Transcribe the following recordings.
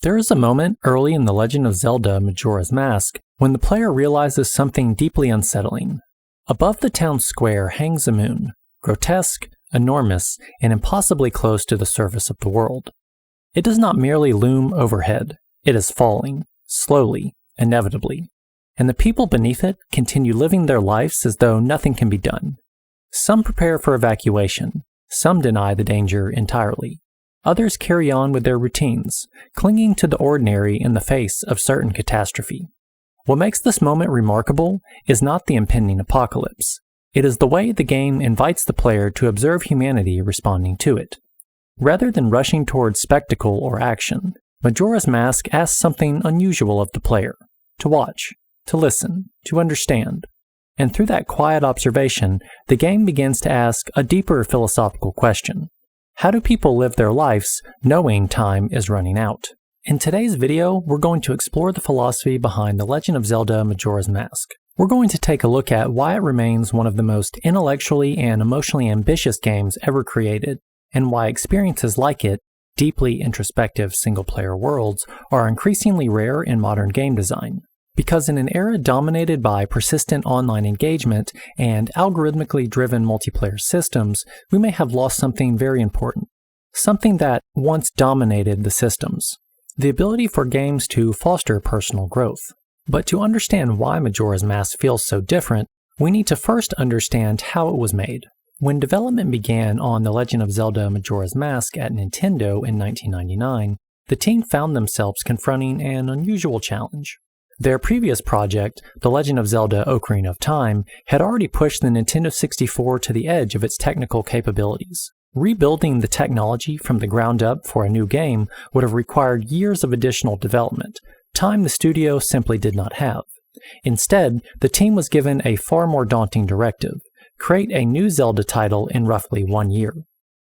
There is a moment early in the Legend of Zelda Majora's Mask when the player realizes something deeply unsettling. Above the town square hangs a moon, grotesque, enormous, and impossibly close to the surface of the world. It does not merely loom overhead, it is falling, slowly, inevitably, and the people beneath it continue living their lives as though nothing can be done. Some prepare for evacuation, some deny the danger entirely. Others carry on with their routines, clinging to the ordinary in the face of certain catastrophe. What makes this moment remarkable is not the impending apocalypse. It is the way the game invites the player to observe humanity responding to it. Rather than rushing towards spectacle or action, Majora's Mask asks something unusual of the player: to watch, to listen, to understand. And through that quiet observation, the game begins to ask a deeper philosophical question. How do people live their lives knowing time is running out? In today's video, we're going to explore the philosophy behind The Legend of Zelda Majora's Mask. We're going to take a look at why it remains one of the most intellectually and emotionally ambitious games ever created, and why experiences like it, deeply introspective single-player worlds, are increasingly rare in modern game design. Because in an era dominated by persistent online engagement and algorithmically driven multiplayer systems, we may have lost something very important. Something that once dominated the systems: the ability for games to foster personal growth. But to understand why Majora's Mask feels so different, we need to first understand how it was made. When development began on The Legend of Zelda Majora's Mask at Nintendo in 1999, the team found themselves confronting an unusual challenge. Their previous project, The Legend of Zelda Ocarina of Time, had already pushed the Nintendo 64 to the edge of its technical capabilities. Rebuilding the technology from the ground up for a new game would have required years of additional development, time the studio simply did not have. Instead, the team was given a far more daunting directive: create a new Zelda title in roughly 1 year.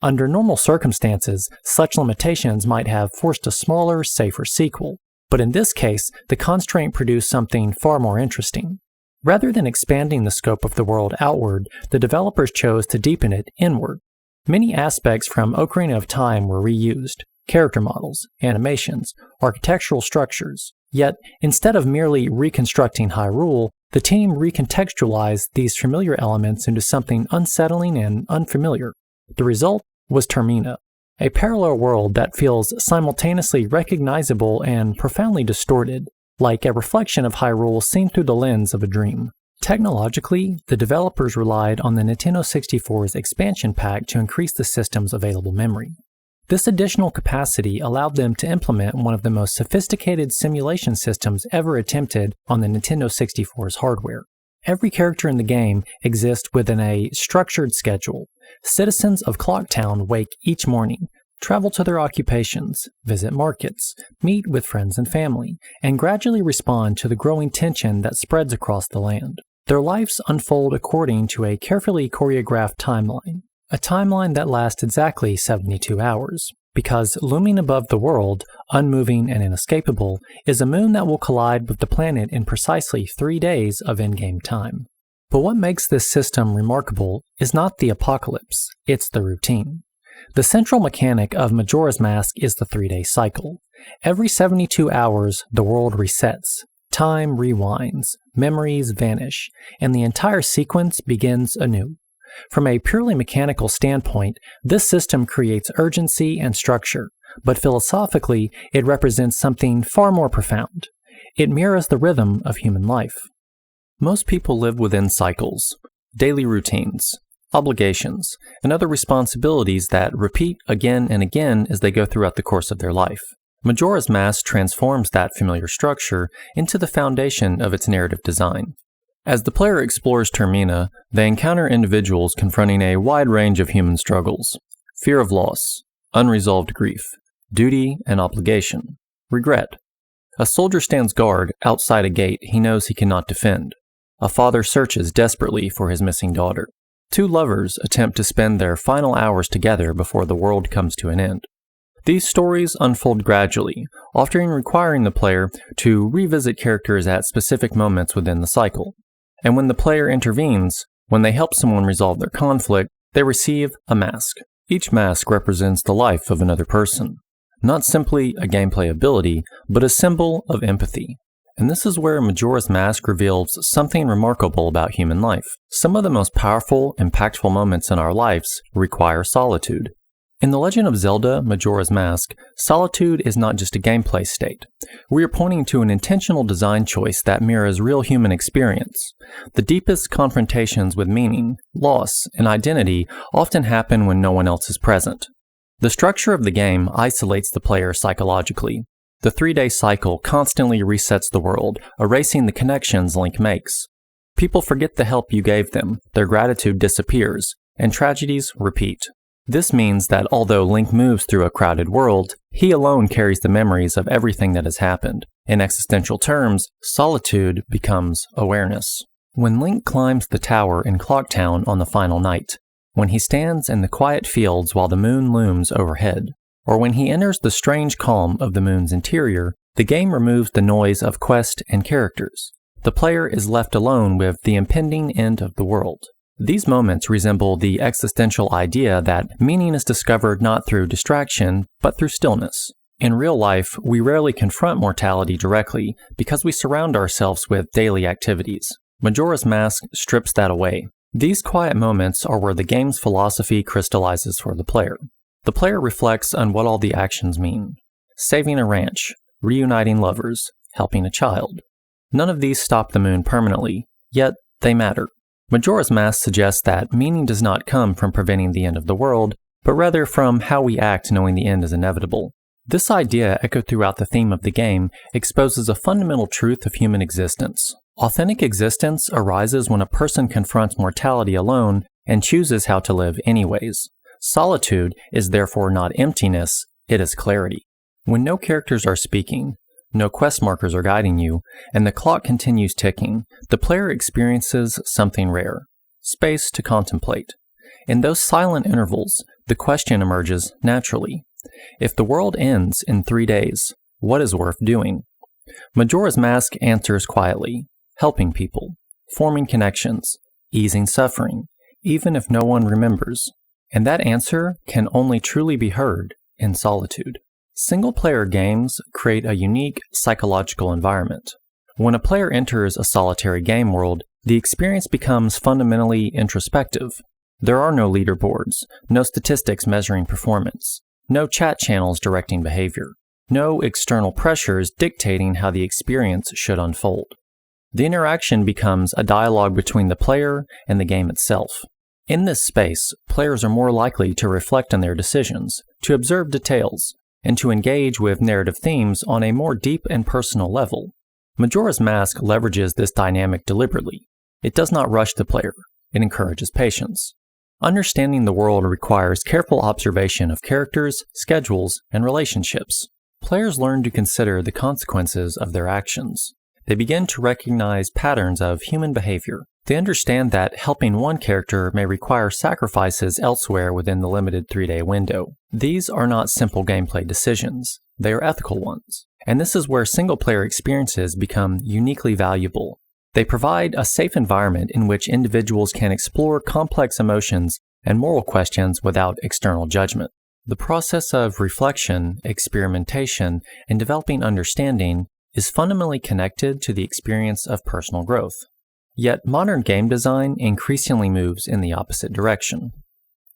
Under normal circumstances, such limitations might have forced a smaller, safer sequel. But in this case, the constraint produced something far more interesting. Rather than expanding the scope of the world outward, the developers chose to deepen it inward. Many aspects from Ocarina of Time were reused: character models, animations, architectural structures. Yet, instead of merely reconstructing Hyrule, the team recontextualized these familiar elements into something unsettling and unfamiliar. The result was Termina, a parallel world that feels simultaneously recognizable and profoundly distorted, like a reflection of Hyrule seen through the lens of a dream. Technologically, the developers relied on the Nintendo 64's expansion pack to increase the system's available memory. This additional capacity allowed them to implement one of the most sophisticated simulation systems ever attempted on the Nintendo 64's hardware. Every character in the game exists within a structured schedule. Citizens of Clocktown wake each morning, travel to their occupations, visit markets, meet with friends and family, and gradually respond to the growing tension that spreads across the land. Their lives unfold according to a carefully choreographed timeline, a timeline that lasts exactly 72 hours. Because looming above the world, unmoving and inescapable, is a moon that will collide with the planet in precisely 3 days of in-game time. But what makes this system remarkable is not the apocalypse, it's the routine. The central mechanic of Majora's Mask is the 3-day cycle. Every 72 hours, the world resets, time rewinds, memories vanish, and the entire sequence begins anew. From a purely mechanical standpoint, this system creates urgency and structure, but philosophically, it represents something far more profound. It mirrors the rhythm of human life. Most people live within cycles, daily routines, obligations, and other responsibilities that repeat again and again as they go throughout the course of their life. Majora's Mask transforms that familiar structure into the foundation of its narrative design. As the player explores Termina, they encounter individuals confronting a wide range of human struggles: fear of loss, unresolved grief, duty and obligation, regret. A soldier stands guard outside a gate he knows he cannot defend. A father searches desperately for his missing daughter. Two lovers attempt to spend their final hours together before the world comes to an end. These stories unfold gradually, often requiring the player to revisit characters at specific moments within the cycle. And when the player intervenes, when they help someone resolve their conflict, they receive a mask. Each mask represents the life of another person. not simply a gameplay ability, but a symbol of empathy. And this is where Majora's Mask reveals something remarkable about human life. Some of the most powerful, impactful moments in our lives require solitude. In The Legend of Zelda, Majora's Mask, solitude is not just a gameplay state. We are pointing to an intentional design choice that mirrors real human experience. The deepest confrontations with meaning, loss, and identity often happen when no one else is present. The structure of the game isolates the player psychologically. The 3-day cycle constantly resets the world, erasing the connections Link makes. People forget the help you gave them, their gratitude disappears, and tragedies repeat. This means that although Link moves through a crowded world, he alone carries the memories of everything that has happened. In existential terms, solitude becomes awareness. When Link climbs the tower in Clock Town on the final night, when he stands in the quiet fields while the moon looms overhead, or when he enters the strange calm of the moon's interior, the game removes the noise of quest and characters. The player is left alone with the impending end of the world. These moments resemble the existential idea that meaning is discovered not through distraction, but through stillness. In real life, we rarely confront mortality directly because we surround ourselves with daily activities. Majora's Mask strips that away. These quiet moments are where the game's philosophy crystallizes for the player. The player reflects on what all the actions mean. Saving a ranch, reuniting lovers, helping a child. None of these stop the moon permanently, yet they matter. Majora's Mask suggests that meaning does not come from preventing the end of the world, but rather from how we act knowing the end is inevitable. This idea, echoed throughout the theme of the game, exposes a fundamental truth of human existence. Authentic existence arises when a person confronts mortality alone and chooses how to live anyways. Solitude is therefore not emptiness, it is clarity. When no characters are speaking, no quest markers are guiding you, and the clock continues ticking, the player experiences something rare: space to contemplate. In those silent intervals, the question emerges naturally. If the world ends in 3 days, what is worth doing? Majora's Mask answers quietly: helping people, forming connections, easing suffering, even if no one remembers. And that answer can only truly be heard in solitude. Single-player games create a unique psychological environment. When a player enters a solitary game world, the experience becomes fundamentally introspective. There are no leaderboards, no statistics measuring performance, no chat channels directing behavior, no external pressures dictating how the experience should unfold. The interaction becomes a dialogue between the player and the game itself. In this space, players are more likely to reflect on their decisions, to observe details, and to engage with narrative themes on a more deep and personal level. Majora's Mask leverages this dynamic deliberately. It does not rush the player, it encourages patience. Understanding the world requires careful observation of characters, schedules, and relationships. Players learn to consider the consequences of their actions. They begin to recognize patterns of human behavior. They understand that helping one character may require sacrifices elsewhere within the limited 3-day window. These are not simple gameplay decisions. They are ethical ones. And this is where single-player experiences become uniquely valuable. They provide a safe environment in which individuals can explore complex emotions and moral questions without external judgment. The process of reflection, experimentation, and developing understanding is fundamentally connected to the experience of personal growth. Yet modern game design increasingly moves in the opposite direction.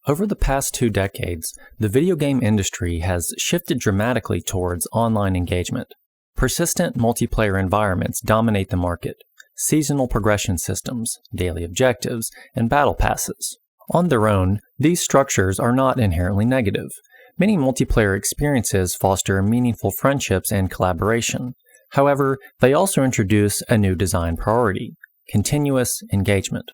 Over the past 2 decades, the video game industry has shifted dramatically towards online engagement. Persistent multiplayer environments dominate the market. Seasonal progression systems, daily objectives, and battle passes. On their own, these structures are not inherently negative. Many multiplayer experiences foster meaningful friendships and collaboration. However, they also introduce a new design priority: continuous engagement.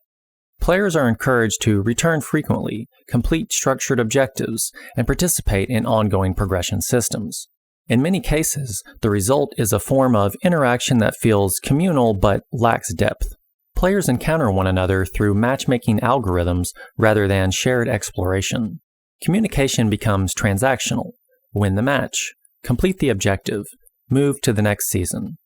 Players are encouraged to return frequently, complete structured objectives, and participate in ongoing progression systems. In many cases, the result is a form of interaction that feels communal but lacks depth. Players encounter one another through matchmaking algorithms rather than shared exploration. Communication becomes transactional. Win the match, complete the objective, move to the next season.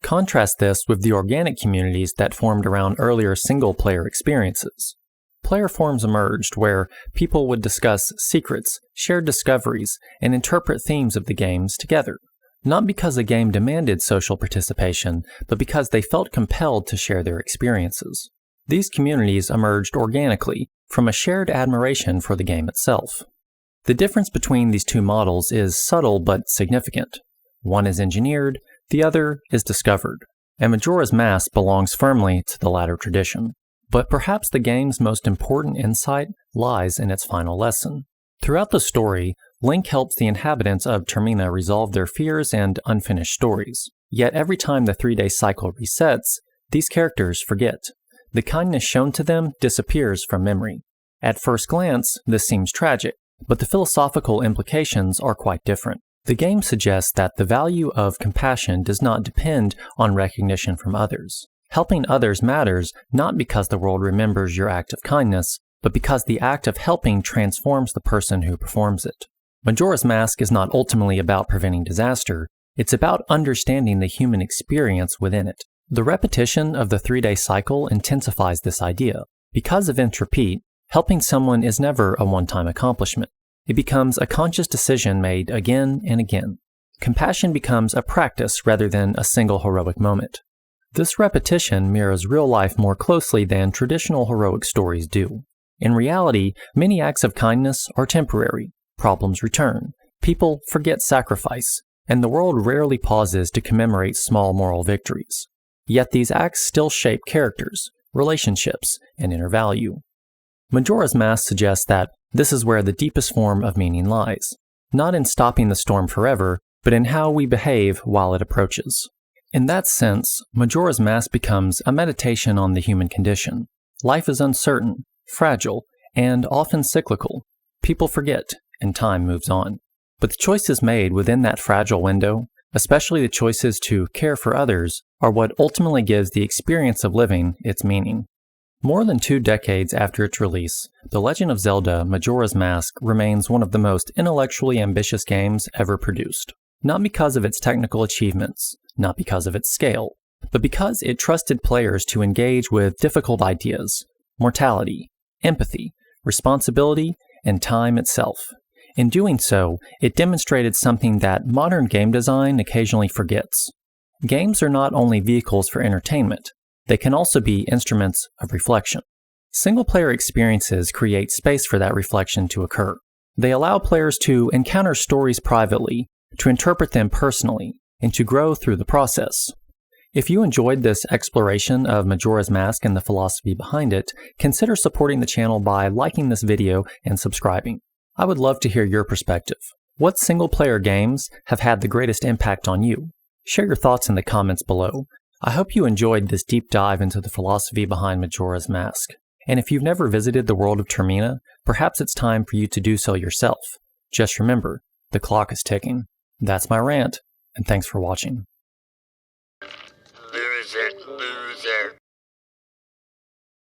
Contrast this with the organic communities that formed around earlier single-player experiences. player forums emerged where people would discuss secrets, share discoveries, and interpret themes of the games together. Not because a game demanded social participation, but because they felt compelled to share their experiences. These communities emerged organically from a shared admiration for the game itself. The difference between these two models is subtle but significant. One is engineered, the other is discovered, and Majora's Mask belongs firmly to the latter tradition. But perhaps the game's most important insight lies in its final lesson. Throughout the story, Link helps the inhabitants of Termina resolve their fears and unfinished stories. Yet every time the 3-day cycle resets, these characters forget. The kindness shown to them disappears from memory. At first glance, this seems tragic, but the philosophical implications are quite different. The game suggests that the value of compassion does not depend on recognition from others. Helping others matters not because the world remembers your act of kindness, but because the act of helping transforms the person who performs it. Majora's Mask is not ultimately about preventing disaster, it's about understanding the human experience within it. The repetition of the 3-day cycle intensifies this idea. Because events repeat, helping someone is never a one-time accomplishment. It becomes a conscious decision made again and again. Compassion becomes a practice rather than a single heroic moment. This repetition mirrors real life more closely than traditional heroic stories do. In reality, many acts of kindness are temporary. Problems return. People forget sacrifice, and the world rarely pauses to commemorate small moral victories. Yet these acts still shape characters, relationships, and inner value. Majora's Mask suggests that this is where the deepest form of meaning lies, not in stopping the storm forever, but in how we behave while it approaches. In that sense, Majora's Mask becomes a meditation on the human condition. Life is uncertain, fragile, and often cyclical. People forget, and time moves on. But the choices made within that fragile window, especially the choices to care for others, are what ultimately gives the experience of living its meaning. More than 2 decades after its release, The Legend of Zelda Majora's Mask remains one of the most intellectually ambitious games ever produced. Not because of its technical achievements, not because of its scale, but because it trusted players to engage with difficult ideas, mortality, empathy, responsibility, and time itself. In doing so, it demonstrated something that modern game design occasionally forgets. Games are not only vehicles for entertainment, they can also be instruments of reflection. Single-player experiences create space for that reflection to occur. They allow players to encounter stories privately, to interpret them personally, and to grow through the process. If you enjoyed this exploration of Majora's Mask and the philosophy behind it, consider supporting the channel by liking this video and subscribing. I would love to hear your perspective. What single-player games have had the greatest impact on you? Share your thoughts in the comments below. I hope you enjoyed this deep dive into the philosophy behind Majora's Mask. And if you've never visited the world of Termina, perhaps it's time for you to do so yourself. Just remember, the clock is ticking. That's my rant, and thanks for watching. There is that moon